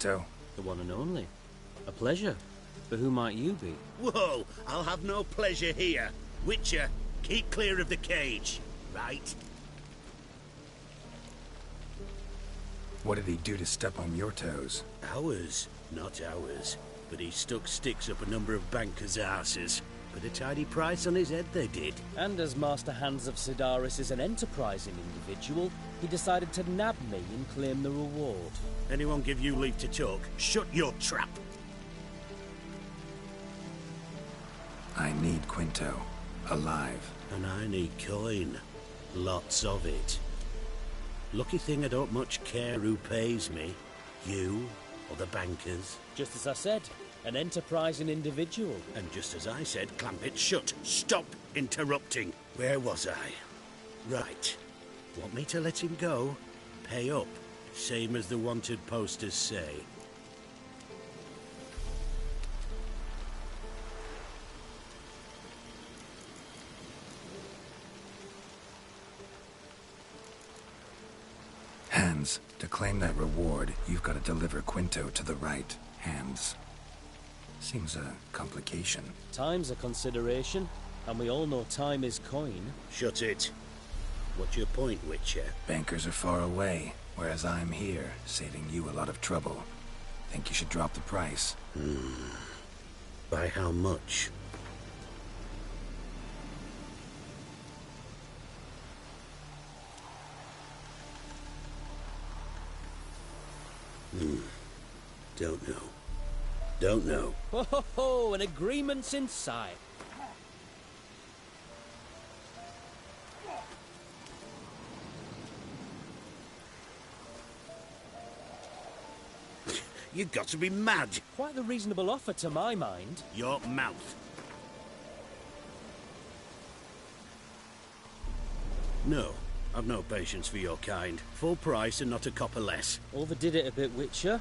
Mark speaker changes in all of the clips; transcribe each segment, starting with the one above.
Speaker 1: Quinto?
Speaker 2: The one and only. A pleasure. But who might you be?
Speaker 3: Whoa! I'll have no pleasure here. Witcher, keep clear of the cage, right?
Speaker 1: What did he do to step on your toes?
Speaker 3: Ours, not ours. But he stuck sticks up a number of bankers' asses. Put a tidy price on his head, they did.
Speaker 2: And as Master Hans of Sidaris is an enterprising individual, he decided to nab me and claim the reward.
Speaker 3: Anyone give you leave to talk? Shut your trap!
Speaker 1: I need Quinto. Alive.
Speaker 3: And I need coin. Lots of it. Lucky thing I don't much care who pays me. You or the bankers.
Speaker 2: Just as I said, an enterprising individual.
Speaker 3: And just as I said, clamp it shut. Stop interrupting. Where was I? Right. Want me to let him go? Pay up. Same as the wanted posters say.
Speaker 1: Hands, to claim that reward, you've got to deliver Quinto to the right hands. Seems a complication.
Speaker 2: Time's a consideration, and we all know time is coin.
Speaker 3: Shut it. What's your point, Witcher?
Speaker 1: Bankers are far away, whereas I'm here, saving you a lot of trouble. Think you should drop the price?
Speaker 3: By how much? Don't know. Don't know.
Speaker 2: Ho ho ho! An agreement's in sight.
Speaker 3: You've got to be mad.
Speaker 2: Quite the reasonable offer to my mind.
Speaker 3: Your mouth. No, I've no patience for your kind. Full price and not a copper less.
Speaker 2: Overdid it a bit, Witcher.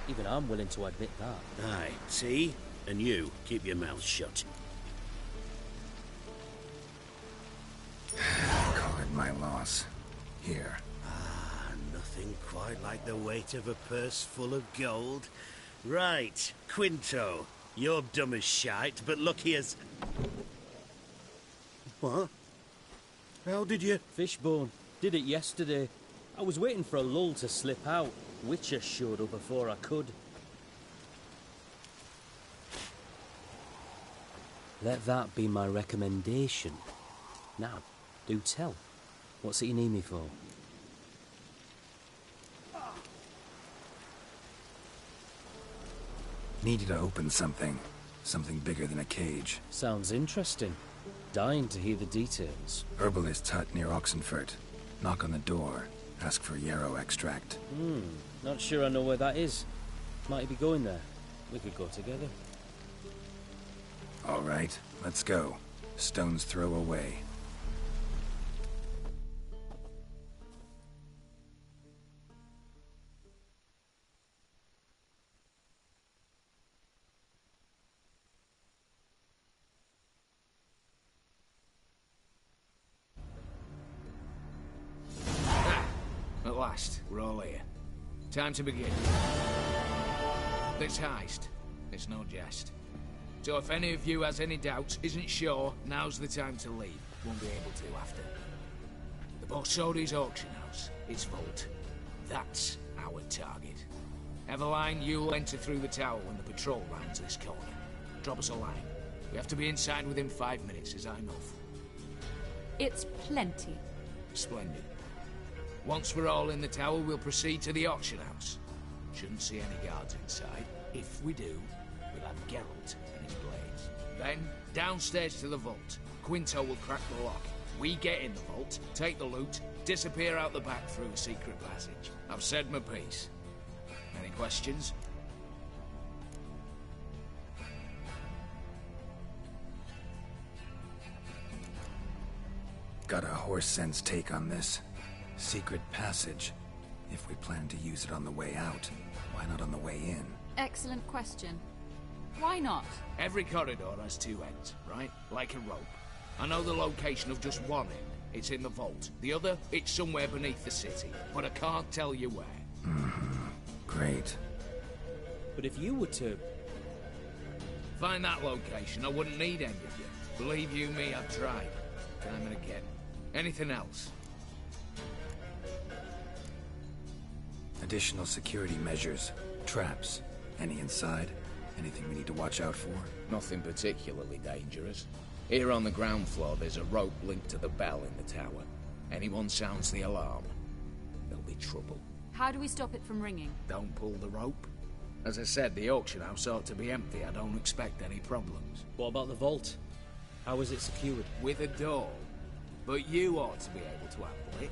Speaker 2: Even I'm willing to admit that.
Speaker 3: Aye, see? And you, keep your mouth shut.
Speaker 1: Call it my loss. Here.
Speaker 3: Nothing quite like the weight of a purse full of gold. Right, Quinto. You're dumb as shite, but lucky as... What? How did you...
Speaker 2: Fishbone. Did it yesterday. I was waiting for a lull to slip out. Witcher showed up before I could. Let that be my recommendation. Now, do tell. What's it you need me for?
Speaker 1: Need you to open something. Something bigger than a cage.
Speaker 2: Sounds interesting. Dying to hear the details.
Speaker 1: Herbalist's hut near Oxenfurt. Knock on the door. Ask for yarrow extract.
Speaker 2: Not sure I know where that is. Might you be going there? We could go together.
Speaker 1: All right, let's go. Stone's throw away.
Speaker 4: At last, we're all here. Time to begin. This heist, it's no jest. So if any of you has any doubts, isn't sure, now's the time to leave. Won't be able to after. The Borsodi's auction house, its vault. That's our target. Eveline, you'll enter through the tower when the patrol rounds this corner. Drop us a line. We have to be inside within 5 minutes, is that enough?
Speaker 5: It's plenty.
Speaker 4: Splendid. Once we're all in the tower, we'll proceed to the auction house. Shouldn't see any guards inside. If we do, we'll have Geralt and his blades. Then, downstairs to the vault. Quinto will crack the lock. We get in the vault, take the loot, disappear out the back through a secret passage. I've said my piece. Any questions?
Speaker 1: Got a horse sense take on this. Secret passage. If we plan to use it on the way out, why not on the way in?
Speaker 5: Excellent question. Why not?
Speaker 4: Every corridor has two ends, right? Like a rope. I know the location of just one end. It's in the vault. The other, it's somewhere beneath the city. But I can't tell you where.
Speaker 1: Great.
Speaker 2: But if you were to...
Speaker 4: Find that location, I wouldn't need any of you. Believe you me, I've tried. Time and again. Anything else?
Speaker 1: Additional security measures. Traps. Any inside? Anything we need to watch out for?
Speaker 4: Nothing particularly dangerous. Here on the ground floor, there's a rope linked to the bell in the tower. Anyone sounds the alarm, there'll be trouble.
Speaker 5: How do we stop it from ringing?
Speaker 4: Don't pull the rope. As I said, the auction house ought to be empty. I don't expect any problems.
Speaker 2: What about the vault? How is it secured?
Speaker 4: With a door. But you ought to be able to handle it.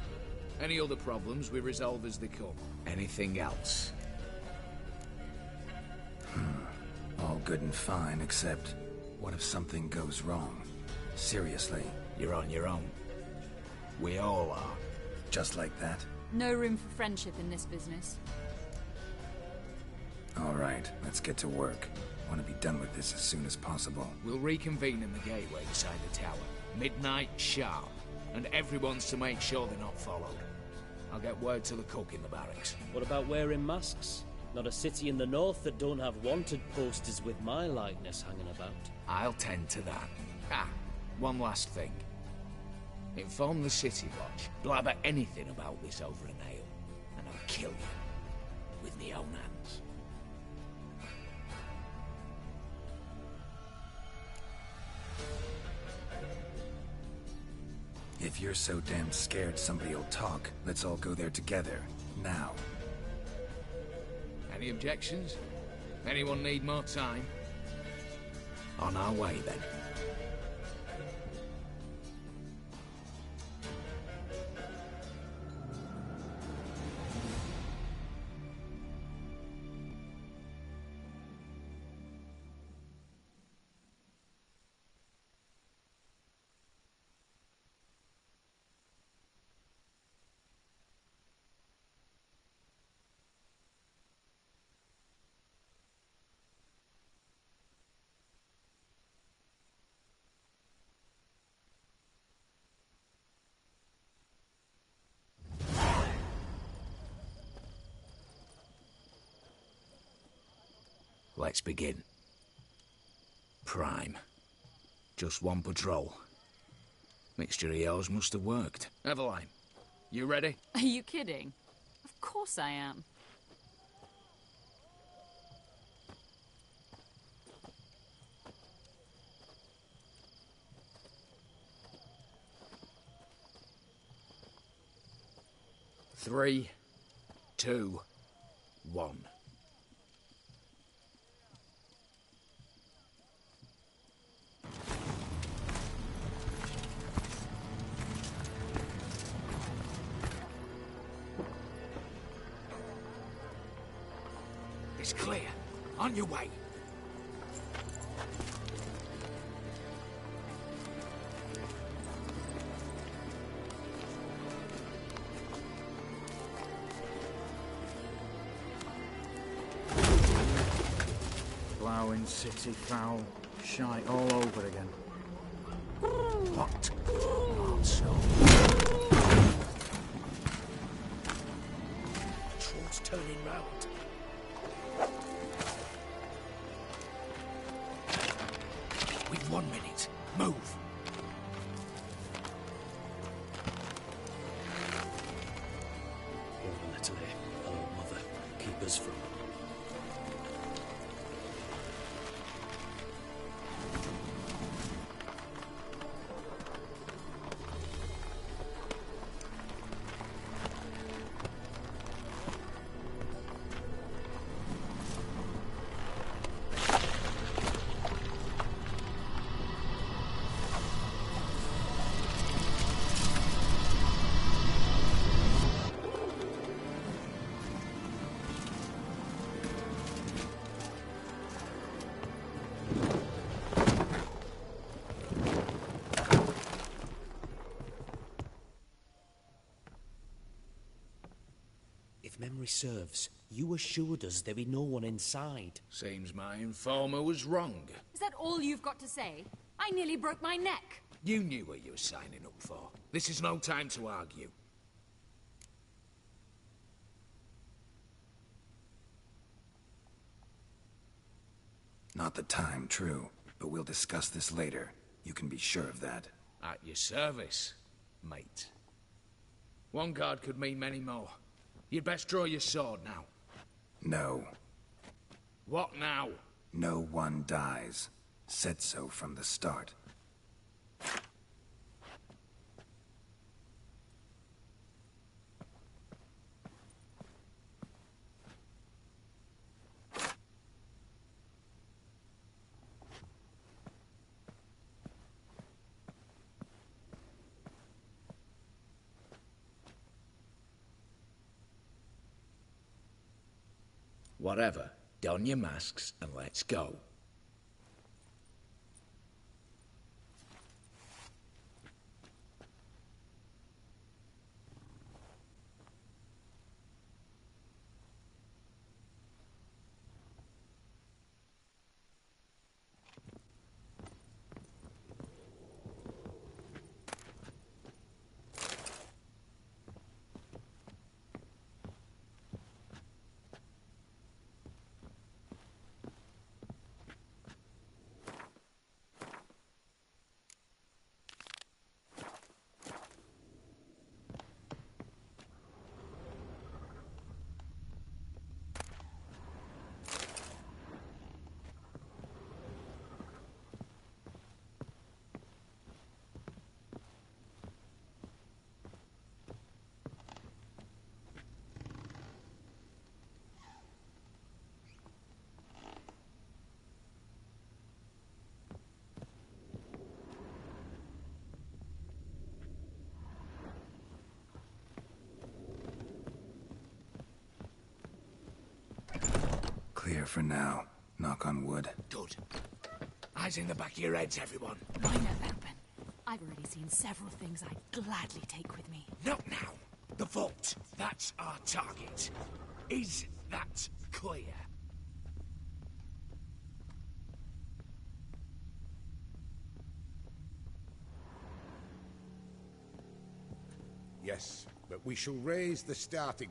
Speaker 4: Any other problems, we resolve as they come. Anything else?
Speaker 1: All good and fine, except... what if something goes wrong? Seriously.
Speaker 4: You're on your own. We all are.
Speaker 1: Just like that?
Speaker 5: No room for friendship in this business.
Speaker 1: All right, let's get to work. I want to be done with this as soon as possible.
Speaker 4: We'll reconvene in the gateway beside the tower. Midnight sharp. And everyone's to make sure they're not followed. I'll get word to the cook in the barracks.
Speaker 2: What about wearing masks? Not a city in the north that don't have wanted posters with my likeness hanging about.
Speaker 4: I'll tend to that. Ah, one last thing. Inform the City Watch. Blabber anything about this over an ale, and I'll kill you with my own hands.
Speaker 1: If you're so damn scared somebody'll talk, let's all go there together. Now.
Speaker 4: Any objections? Anyone need more time? On our way, then. Let's begin. Prime. Just one patrol. Mixture of yours must have worked. Eveline, you ready?
Speaker 5: Are you kidding? Of course I am.
Speaker 4: Three, two, one. It's clear. On your way.
Speaker 6: Ploughing city foul. Shite all over again.
Speaker 4: What? Not so. Patrol's turning round. We've 1 minute. Move.
Speaker 2: Hold a little here. Oh, mother. Keep us from...
Speaker 7: If memory serves, you assured us there be no one inside.
Speaker 4: Seems my informer was wrong.
Speaker 5: Is that all you've got to say? I nearly broke my neck.
Speaker 4: You knew what you were signing up for. This is no time to argue.
Speaker 1: Not the time, true. But we'll discuss this later. You can be sure of that.
Speaker 4: At your service, mate. One guard could mean many more. You'd best draw your sword now.
Speaker 1: No.
Speaker 4: What now?
Speaker 1: No one dies. Said so from the start.
Speaker 4: Whatever. Don your masks and let's go.
Speaker 1: Clear for now. Knock on wood.
Speaker 4: Good. Eyes in the back of your heads, everyone.
Speaker 5: Mine are open. I've already seen several things I'd gladly take with me.
Speaker 4: Not now. The vault. That's our target. Is that clear?
Speaker 8: Yes, but we shall raise the starting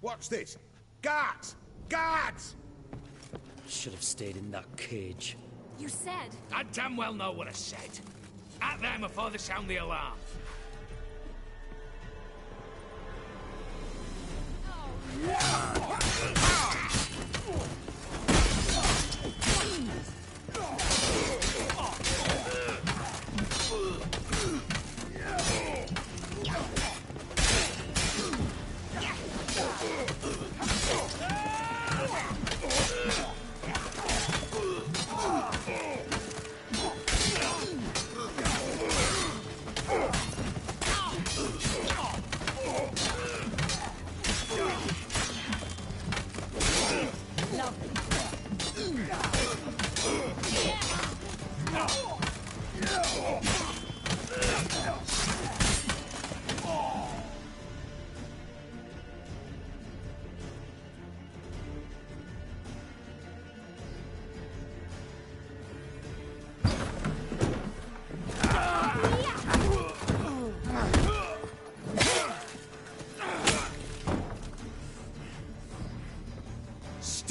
Speaker 8: Watch this! Guards! Guards!
Speaker 7: Should have stayed in that cage.
Speaker 5: You said...
Speaker 4: I damn well know what I said. At them before they sound the alarm.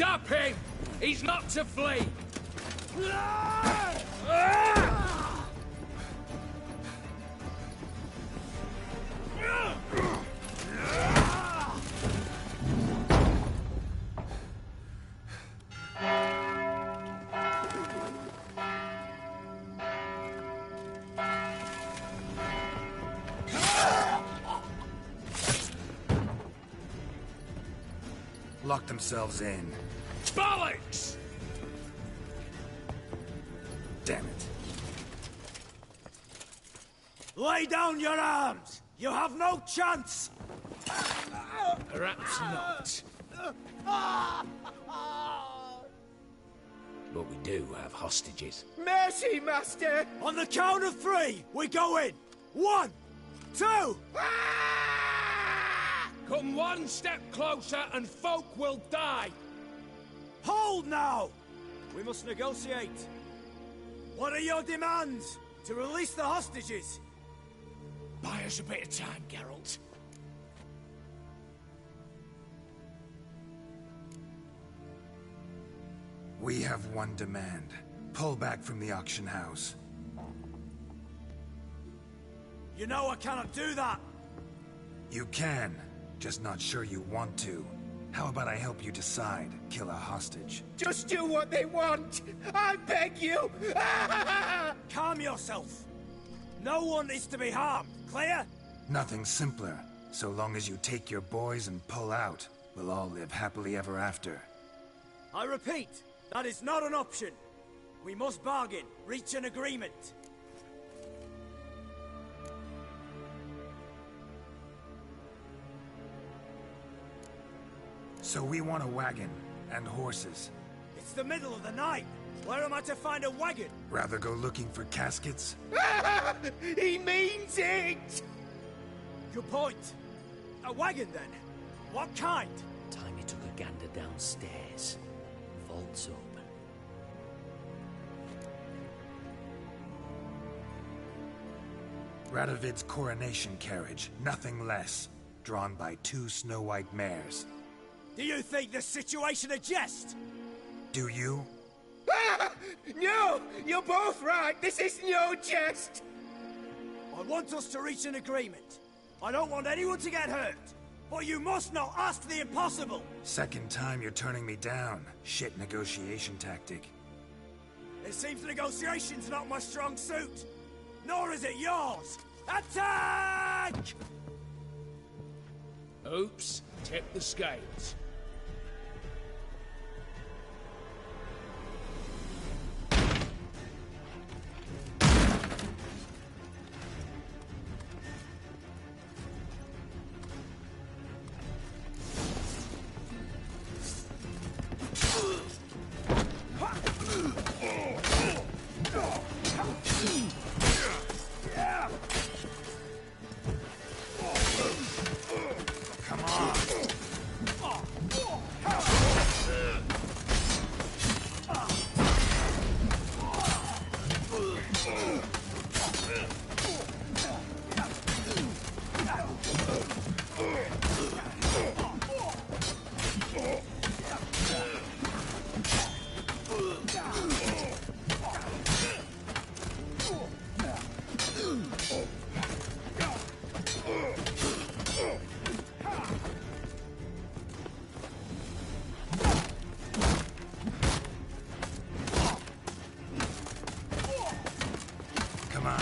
Speaker 4: Stop him! He's not to flee!
Speaker 1: Lock themselves in.
Speaker 4: Bollocks!
Speaker 1: Damn it.
Speaker 9: Lay down your arms! You have no chance!
Speaker 4: Perhaps not. But we do have hostages.
Speaker 9: Mercy, Master! On the count of three, we go in! 1, 2...
Speaker 4: Come one step closer and folk will die!
Speaker 9: Hold now! We must negotiate. What are your demands? To release the hostages?
Speaker 4: Buy us a bit of time, Geralt.
Speaker 1: We have one demand. Pull back from the auction house.
Speaker 9: You know I cannot do that!
Speaker 1: You can, just not sure you want to. How about I help you decide? Kill a hostage.
Speaker 9: Just do what they want! I beg you! Calm yourself! No one is to be harmed, clear?
Speaker 1: Nothing simpler. So long as you take your boys and pull out, we'll all live happily ever after.
Speaker 9: I repeat, that is not an option. We must bargain, reach an agreement.
Speaker 1: So we want a wagon, and horses.
Speaker 9: It's the middle of the night. Where am I to find a wagon?
Speaker 1: Rather go looking for caskets?
Speaker 9: He means it! Good point. A wagon, then? What kind?
Speaker 7: Timey took a gander downstairs. Vault's open.
Speaker 1: Radovid's coronation carriage, nothing less. Drawn by 2 snow-white mares.
Speaker 9: Do you think this situation a jest?
Speaker 1: Do you?
Speaker 9: No! You're both right! This is no jest! I want us to reach an agreement. I don't want anyone to get hurt. But you must not ask the impossible!
Speaker 1: Second time you're turning me down. Shit negotiation tactic.
Speaker 9: It seems negotiation's not my strong suit. Nor is it yours! Attack!
Speaker 4: Oops, tip the scales.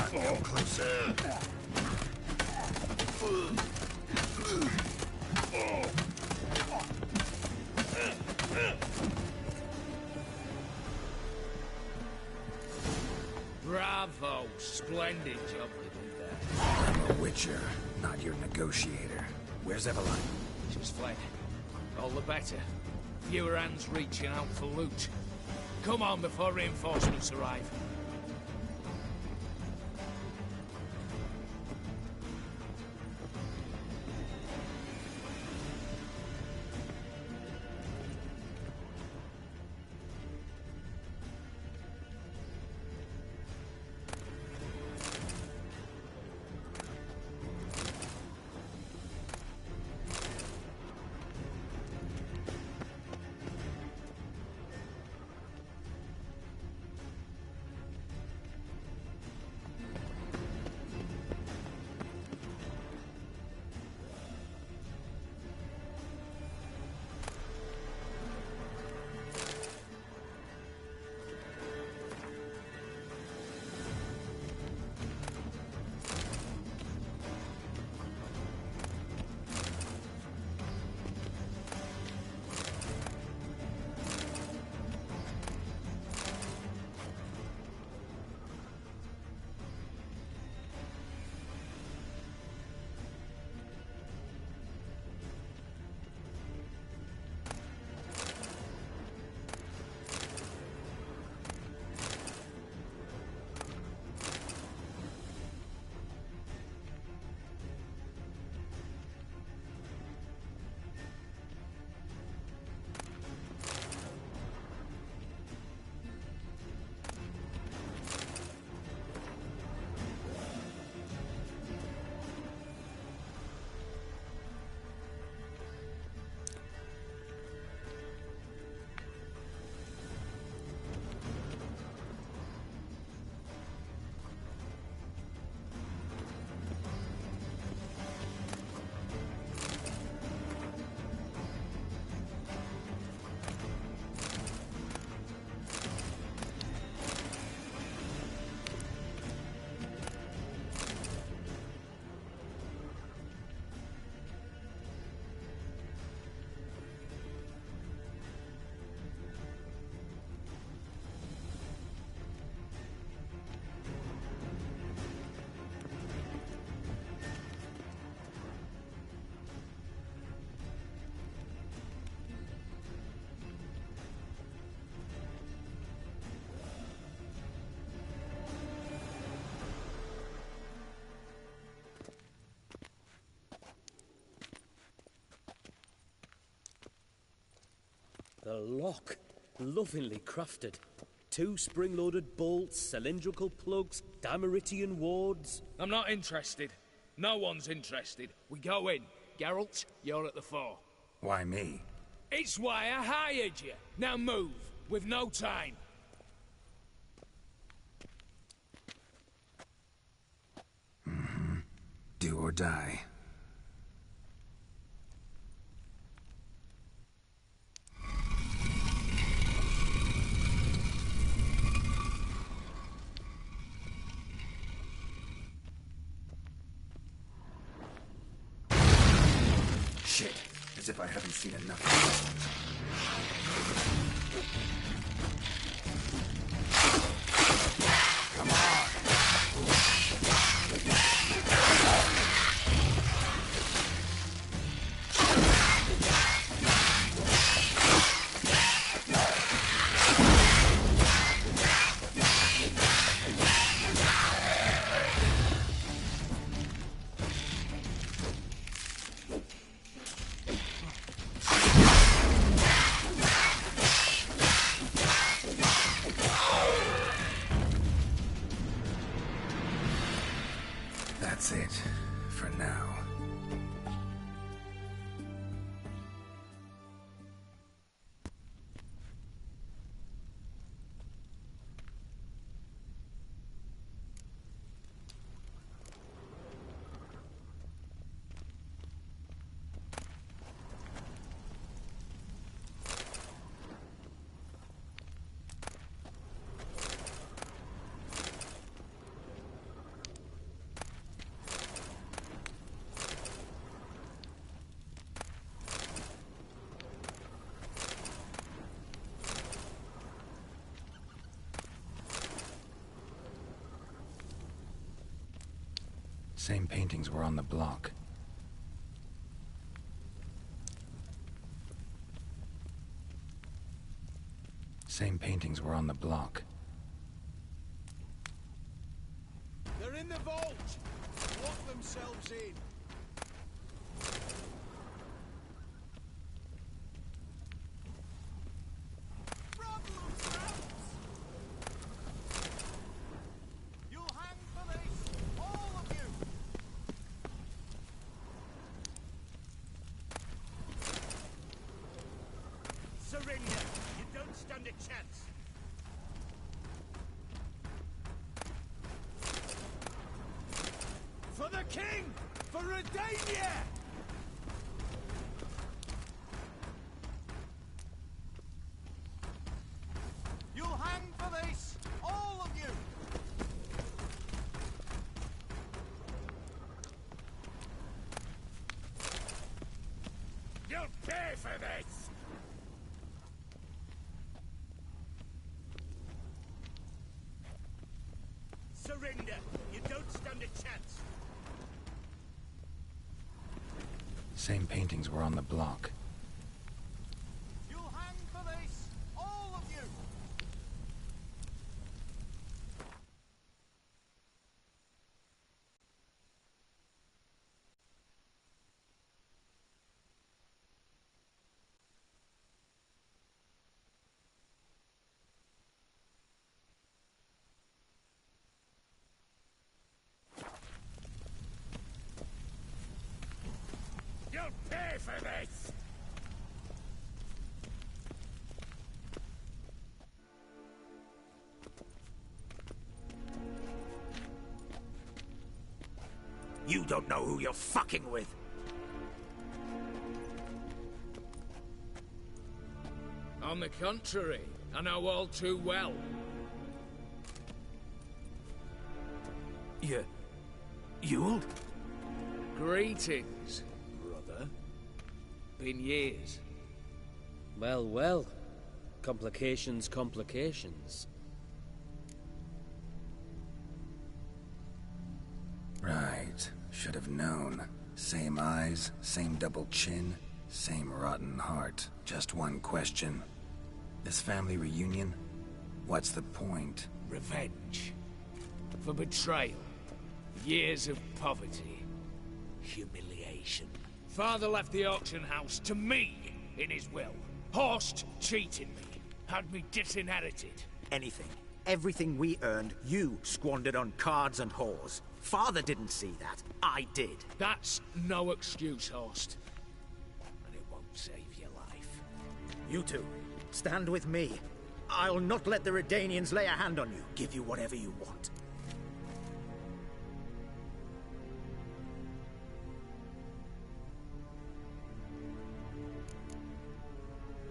Speaker 1: Come closer.
Speaker 4: Bravo! Splendid job you did there.
Speaker 1: I'm a witcher, not your negotiator. Where's Eveline?
Speaker 4: She's fled. All the better. Fewer hands reaching out for loot. Come on before reinforcements arrive.
Speaker 2: The lock. Lovingly crafted. 2 spring-loaded bolts, cylindrical plugs, Dameritian wards.
Speaker 4: I'm not interested. No one's interested. We go in. Geralt, you're at the fore.
Speaker 1: Why me?
Speaker 4: It's why I hired you. Now move. We've no time.
Speaker 1: Do or die. Shit, as if I haven't seen enough. Come on! That's it, for now. Same paintings were on the block. Same paintings were on the block.
Speaker 9: They're in the vault! Lock themselves in! You'll hang for this! All of you! Surrender! You don't stand a chance! For the king! For Redania! You'll hang for this! All of you! You'll pay for this! Surrender! You don't stand a chance!
Speaker 1: Same paintings were on the block.
Speaker 9: You'll hang for this! All of you! You'll pay for this! You don't know who you're fucking with.
Speaker 4: On the contrary, I know all too well.
Speaker 1: Yule?
Speaker 4: Greetings, brother. Been years.
Speaker 2: Well, well. Complications, complications.
Speaker 1: Right. Should have known. Same eyes, same double chin, same rotten heart. Just one question. This family reunion? What's the point?
Speaker 4: Revenge. For betrayal. Years of poverty. Humiliation. Father left the auction house to me in his will. Horst cheated me. Had me disinherited.
Speaker 9: Anything. Everything we earned, you squandered on cards and whores. Father didn't see that. I did.
Speaker 4: That's no excuse, Horst. And it won't save your life.
Speaker 9: You two, stand with me. I'll not let the Redanians lay a hand on you. Give you whatever you want.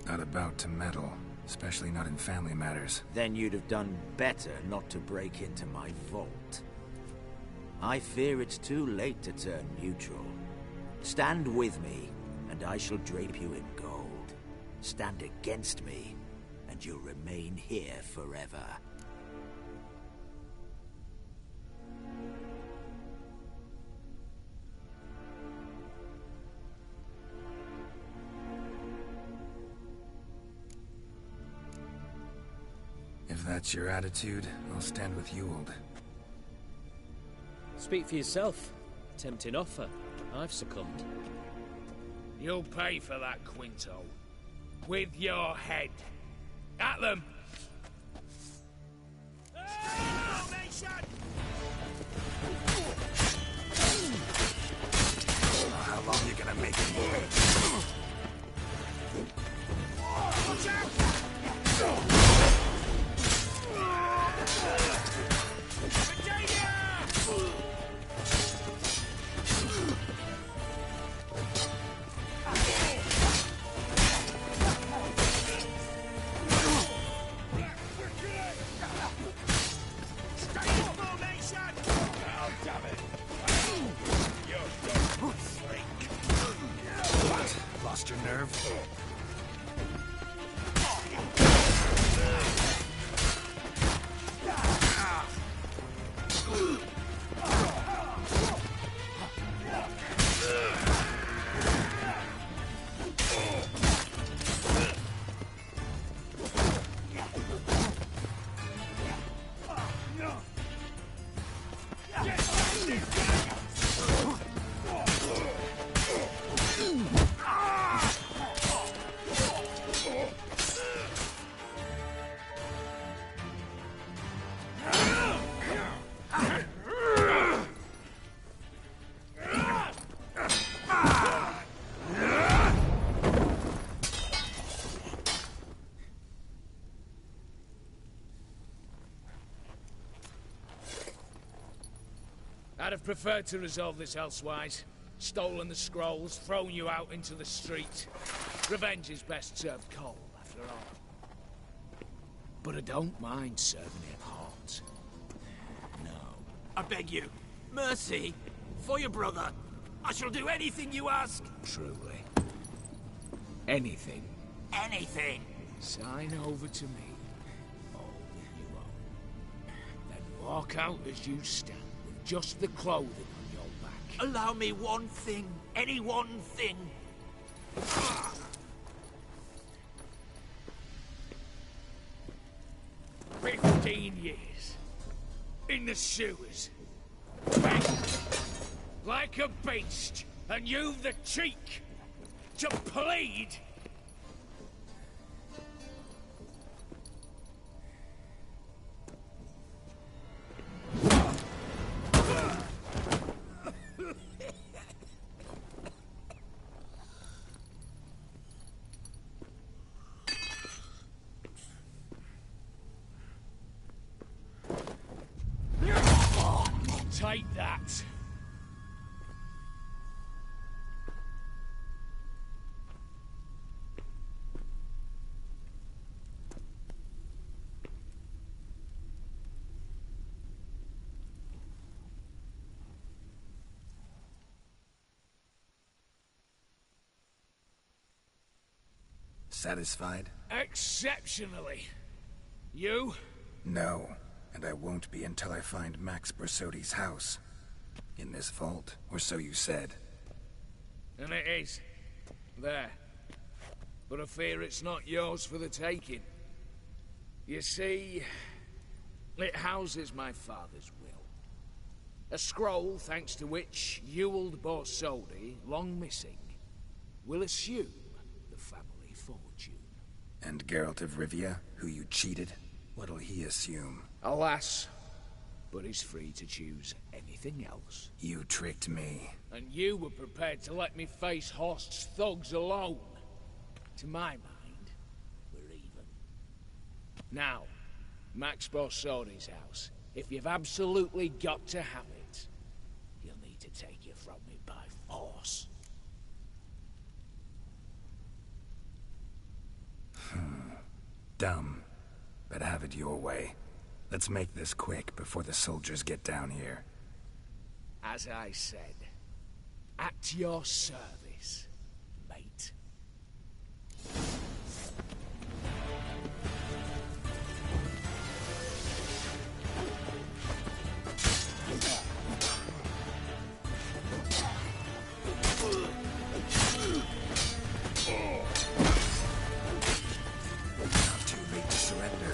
Speaker 1: Not about to meddle, especially not in family matters.
Speaker 9: Then you'd have done better not to break into my vault. I fear it's too late to turn neutral. Stand with me, and I shall drape you in gold. Stand against me, and you'll remain here forever.
Speaker 1: If that's your attitude, I'll stand with Ewald.
Speaker 2: Speak for yourself. Tempting offer. I've succumbed.
Speaker 4: You'll pay for that, Quinto. With your head. At them!
Speaker 1: How long you gonna make it?
Speaker 4: Watch out!
Speaker 1: Lost your nerve?
Speaker 4: I'd have preferred to resolve this elsewise. Stolen the scrolls, thrown you out into the street. Revenge is best served cold, after all. But I don't mind serving it hot. No.
Speaker 9: I beg you, mercy, for your brother. I shall do anything you ask.
Speaker 4: Truly. Anything.
Speaker 9: Anything.
Speaker 4: Sign over to me. All that you own. Then walk out as you stand. Just the clothing on your back.
Speaker 9: Allow me one thing. Any one thing.
Speaker 4: 15 years. In the sewers. Begged. Like a beast. And you've the cheek to plead. Take that.
Speaker 1: Satisfied?
Speaker 4: Exceptionally. You?
Speaker 1: No. And I won't be until I find Max Brasodi's house. In this vault, or so you said.
Speaker 4: And it is. There. But I fear it's not yours for the taking. You see, it houses my father's will. A scroll thanks to which Ewald Borsodi, long missing, will assume the family fortune.
Speaker 1: And Geralt of Rivia, who you cheated? What'll he assume?
Speaker 4: Alas, but he's free to choose anything else.
Speaker 1: You tricked me.
Speaker 4: And you were prepared to let me face Horst's thugs alone. To my mind, we're even. Now, Max Borsodi's house. If you've absolutely got to have it, you'll need to take it from me by force.
Speaker 1: Dumb, but have it your way. Let's make this quick before the soldiers get down here.
Speaker 4: As I said, at your service, mate.
Speaker 1: Not too late to surrender.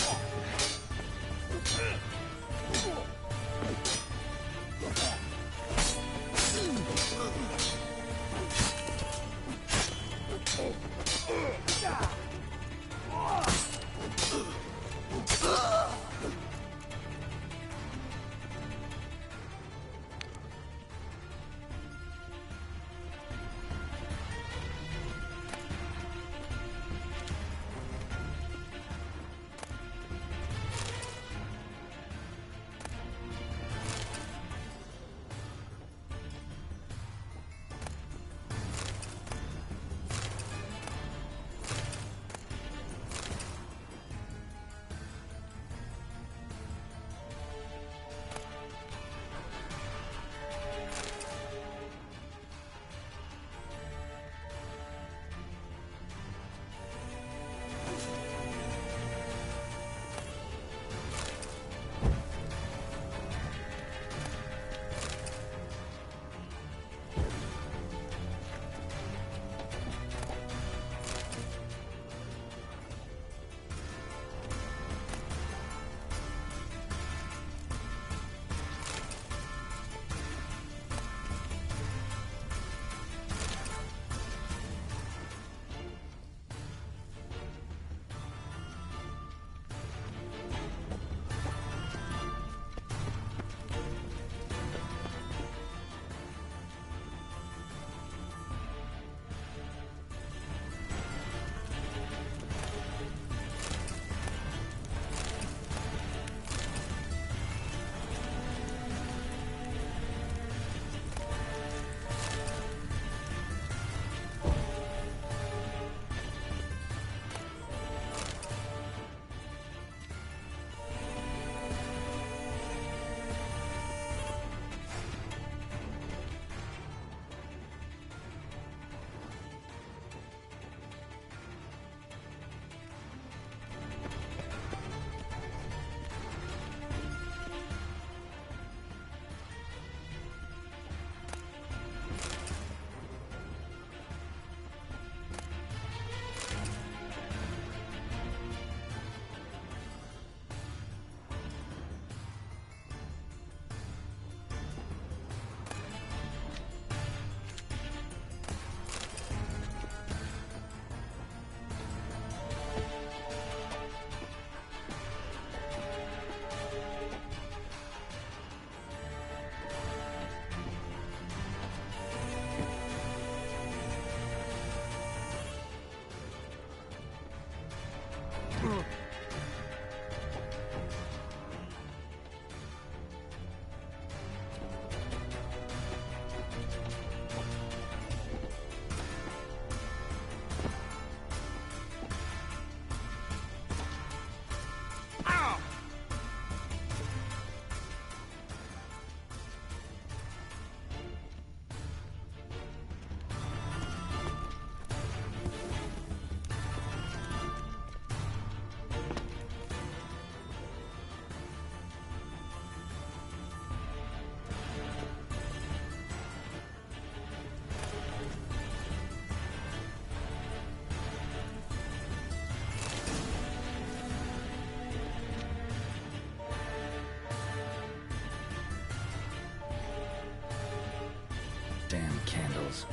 Speaker 1: Damn candles.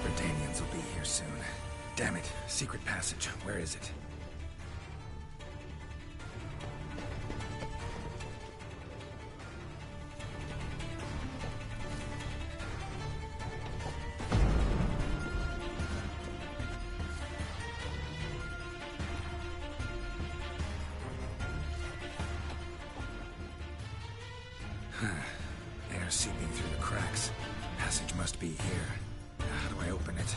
Speaker 1: Britannians will be Damn it. Secret passage. Where is it? Air seeping through the cracks. Passage must be here. How do I open it?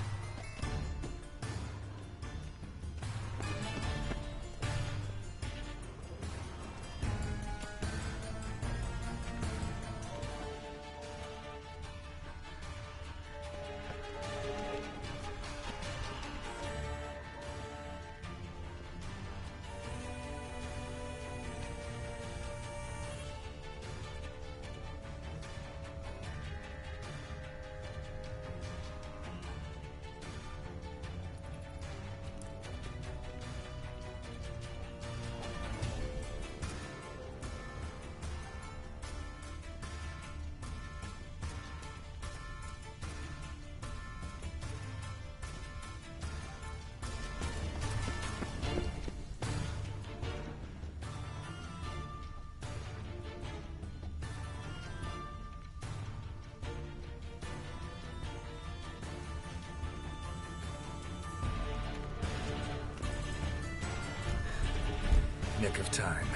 Speaker 1: Nick of time.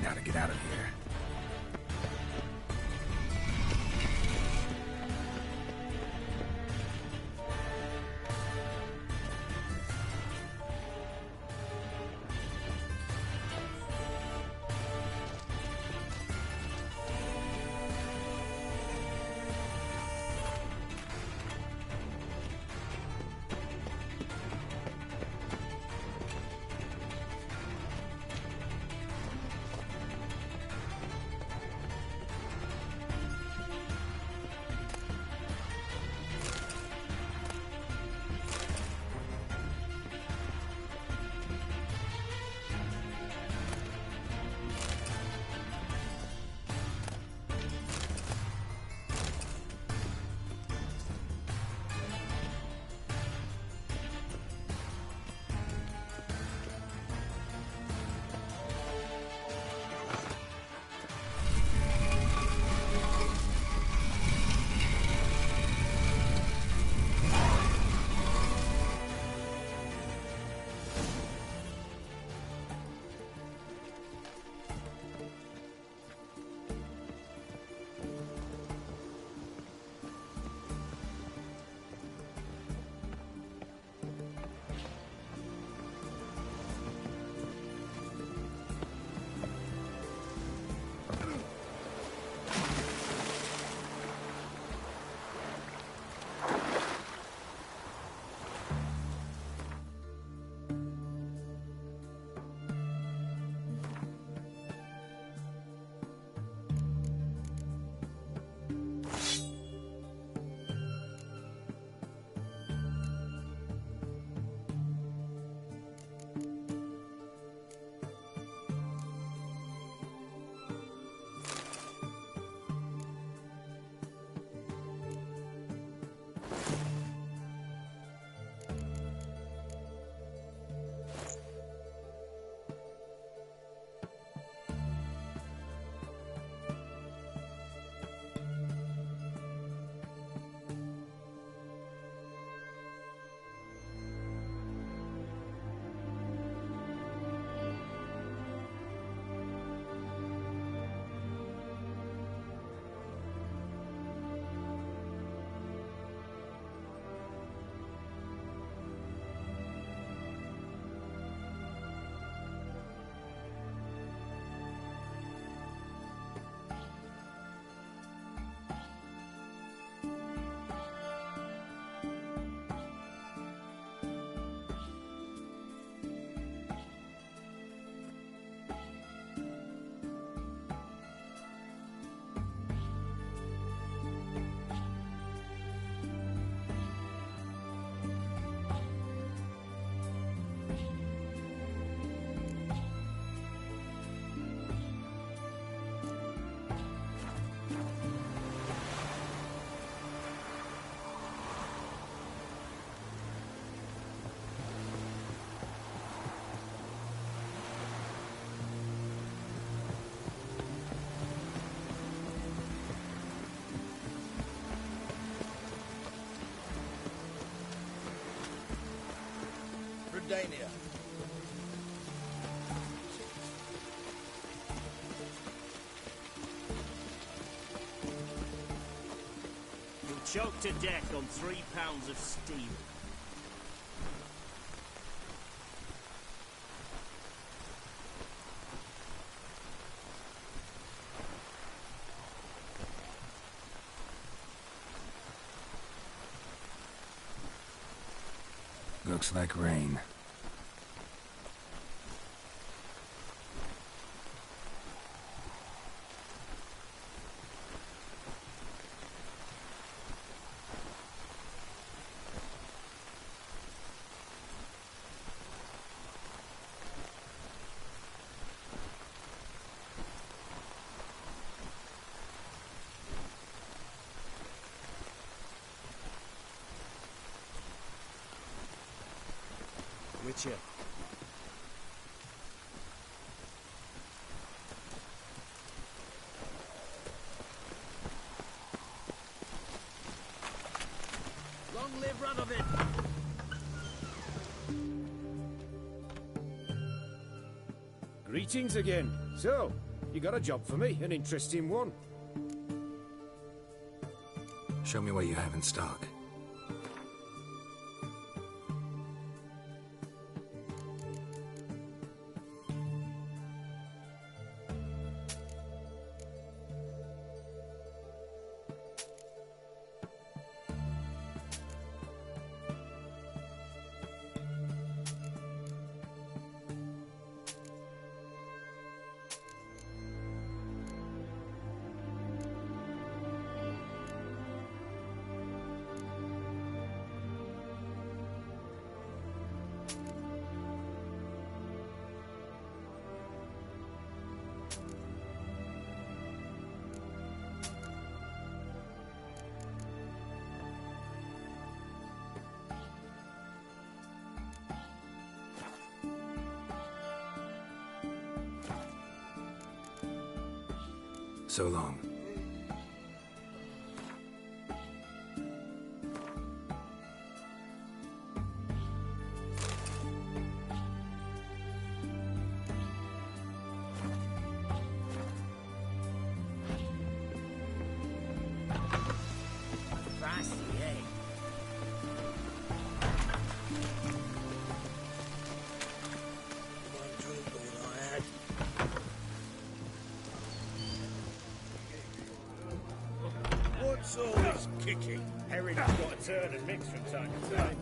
Speaker 1: Now to get out of here.
Speaker 9: Dania.
Speaker 2: You'll choke to death on 3 pounds of steel.
Speaker 1: Looks like rain.
Speaker 2: Witcher. Long live Radovid!
Speaker 10: Greetings again. So, you got a job for me, an interesting one.
Speaker 1: Show me what you have in stock. So long.
Speaker 3: What's all this kicking?
Speaker 10: Herring's got to turn and mix from time to time.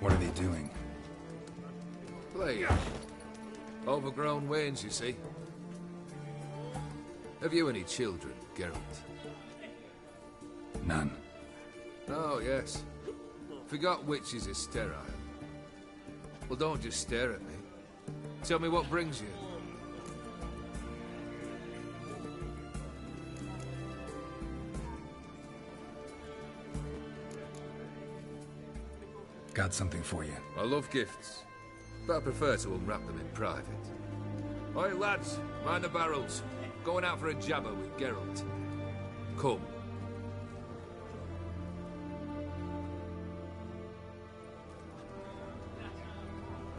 Speaker 1: What are they doing?
Speaker 11: Play. Overgrown wains, you see. Have you any children, Geralt?
Speaker 1: None.
Speaker 11: Oh, yes. Forgot witches is sterile. Well, don't just stare at me. Tell me what brings you.
Speaker 1: Got something for you.
Speaker 11: I love gifts, but I prefer to unwrap them in private. Oi, lads, mind the barrels. Going out for a jabber with Geralt. Come.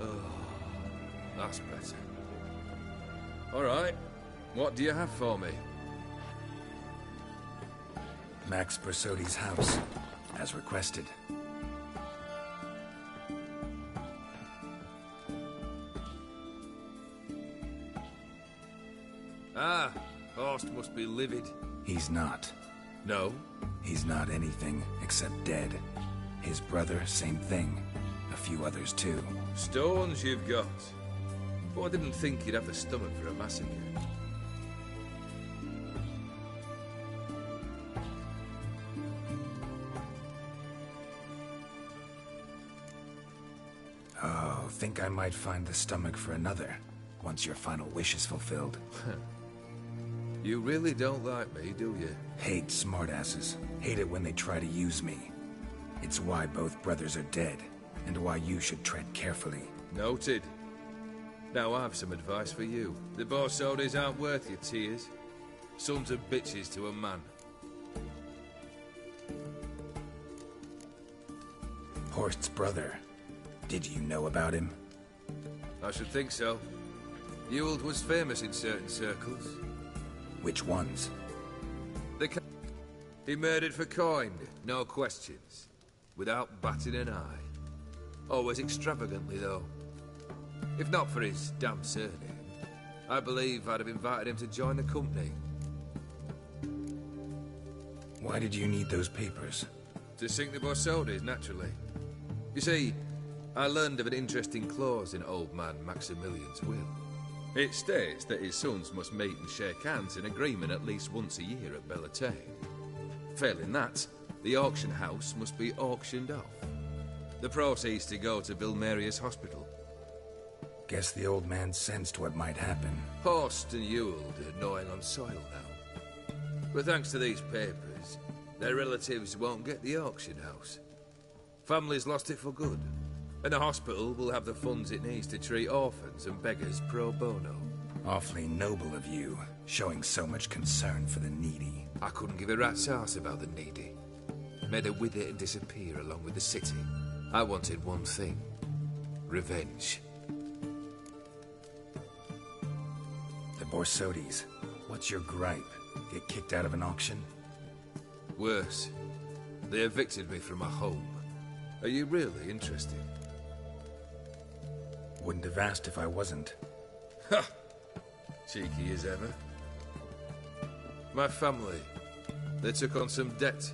Speaker 11: Oh, that's better. All right, what do you have for me?
Speaker 1: Max Bersodi's house, as requested.
Speaker 11: Ah, Horst must be livid.
Speaker 1: He's not.
Speaker 11: No?
Speaker 1: He's not anything except dead. His brother, same thing. A few others too.
Speaker 11: Stones you've got. But I didn't think you'd have the stomach for a massacre.
Speaker 1: Oh, think I might find the stomach for another, once your final wish is fulfilled.
Speaker 11: You really don't like me, do you?
Speaker 1: Hate smartasses. Hate it when they try to use me. It's why both brothers are dead, and why you should tread carefully.
Speaker 11: Noted. Now I've some advice for you. The Borsodis aren't worth your tears. Sons of bitches to a man.
Speaker 1: Horst's brother. Did you know about him?
Speaker 11: I should think so. Ewald was famous in certain circles.
Speaker 1: Which ones?
Speaker 11: He murdered for coin, no questions. Without batting an eye. Always extravagantly, though. If not for his damn surname, I believe I'd have invited him to join the company.
Speaker 1: Why did you need those papers?
Speaker 11: To sink the Borsodis, naturally. You see, I learned of an interesting clause in old man Maximilian's will. It states that his sons must meet and shake hands in agreement at least once a year at Bellatane. Failing that, the auction house must be auctioned off. The proceeds to go to Vilmeria's hospital.
Speaker 1: Guess the old man sensed what might happen.
Speaker 11: Horst and Ewald are gnawing on soil now. But thanks to these papers, their relatives won't get the auction house. Family's lost it for good, and the hospital will have the funds it needs to treat orphans and beggars pro bono.
Speaker 1: Awfully noble of you, showing so much concern for the needy.
Speaker 11: I couldn't give a rat's ass about the needy. May they wither and disappear along with the city. I wanted one thing. Revenge.
Speaker 1: The Borsodis. What's your gripe? Get kicked out of an auction?
Speaker 11: Worse. They evicted me from my home. Are you really interested?
Speaker 1: Wouldn't have asked if I wasn't.
Speaker 11: Ha! Cheeky as ever. My family, they took on some debt.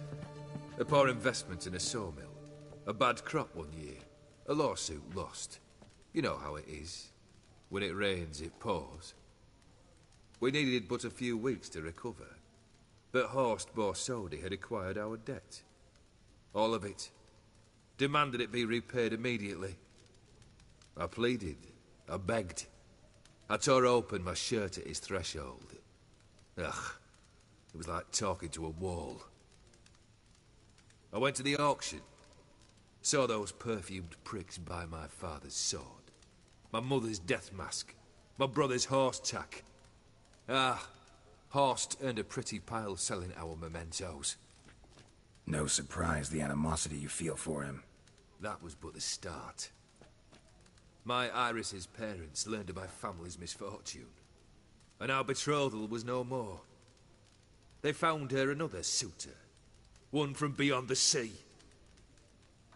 Speaker 11: A poor investment in a sawmill. A bad crop one year. A lawsuit lost. You know how it is. When it rains, it pours. We needed but a few weeks to recover. But Horst Borsodi had acquired our debt. All of it. Demanded it be repaid immediately. I pleaded. I begged. I tore open my shirt at his threshold. Ugh. It was like talking to a wall. I went to the auction. Saw those perfumed pricks buy my father's sword. My mother's death mask. My brother's horse tack. Ah, Horst earned a pretty pile selling our mementos.
Speaker 1: No surprise the animosity you feel for him.
Speaker 11: That was but the start. My Iris's parents learned of my family's misfortune. And our betrothal was no more. They found her another suitor. One from beyond the sea.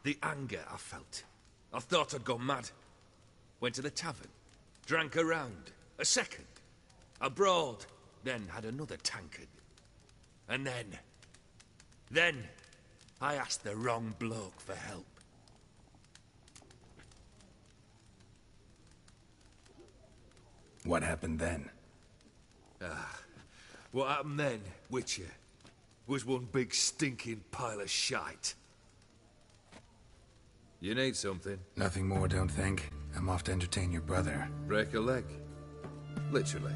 Speaker 11: The anger I felt. I thought I'd gone mad. Went to the tavern. Drank a round. A second. Abroad. Then had another tankard. And then, I asked the wrong bloke for help.
Speaker 1: What happened then?
Speaker 11: What happened then, Witcher, was one big stinking pile of shite. You need something?
Speaker 1: Nothing more, don't think. I'm off to entertain your brother.
Speaker 11: Break a leg? Literally.